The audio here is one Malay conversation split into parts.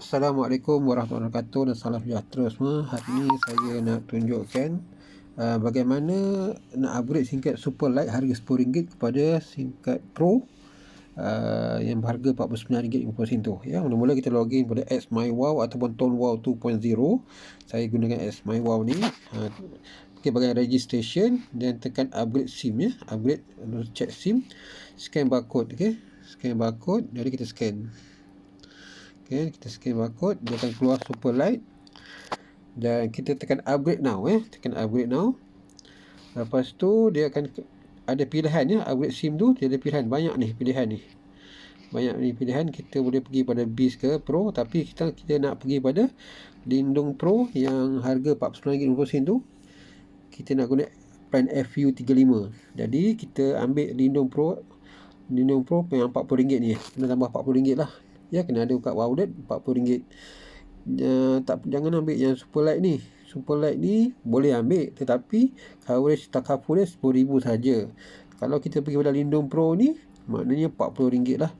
Assalamualaikum warahmatullahi wabarakatuh dan salam sejahtera semua. Hari ini saya nak tunjukkan bagaimana nak upgrade singkat Superlight harga RM10 kepada singkat Pro yang berharga RM49.50 ya. Mula-mula kita login pada XMyWow ataupun ToneWow 2.0. Saya gunakan XMyWow ni. Okey, bagian registration dan tekan upgrade SIM ya. Upgrade, check SIM, scan barcode. Okey, scan barcode, jadi kita scan. Okay, kita scan barcode, dia akan keluar Superlight dan kita tekan upgrade now tekan upgrade now. Lepas tu dia akan ada pilihan ya, upgrade SIM tu dia ada pilihan, banyak ni pilihan ni. Banyak ni pilihan, kita boleh pergi pada Beast ke Pro, tapi kita nak pergi pada Lindung Pro yang harga RM49.50 tu. Kita nak guna plan FU35. Jadi kita ambil Lindung Pro yang RM40 ni. Kena tambah RM40 lah. Ya, kena ada kat wallet RM40. Jangan ambil yang Superlight ni. Superlight ni boleh ambil, tetapi coverage takaful dia RM10,000 saja. Kalau kita pergi pada Lindung Pro ni, maknanya RM40 lah.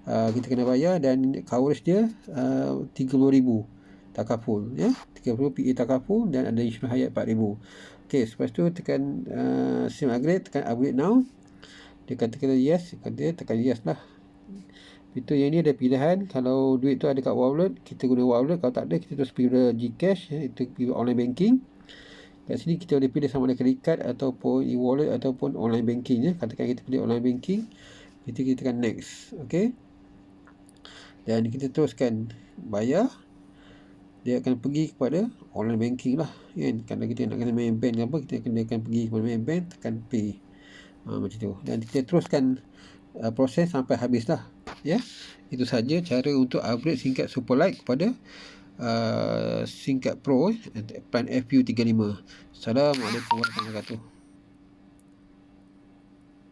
Kita kena bayar dan coverage dia RM30,000 takaful ya. 30 PE takaful dan ada insurans hayat RM4,000. Okey, lepas tu tekan SIM upgrade, tekan upgrade now. Dia kata yes, tekan yes lah. Itu yang ni ada pilihan. Kalau duit tu ada kat wallet, kita guna wallet. Kalau tak ada, kita terus pergi Gcash, itu pergi online banking. Kat sini kita boleh pilih sama ada credit card ataupun e-wallet ataupun online banking ya. Katakan kita pilih online banking, kita tekan next. Okey, dan kita teruskan bayar. Dia akan pergi kepada online banking lah kan. Kalau kita nak kena main bank ke apa, kita akan pergi kepada main bank, tekan pay macam tu, dan kita teruskan proses sampai habis lah ya. Itu saja cara untuk upgrade singkat Superlight kepada singkat Pro plan FU35. Assalamualaikum warahmatullahi wabarakatuh.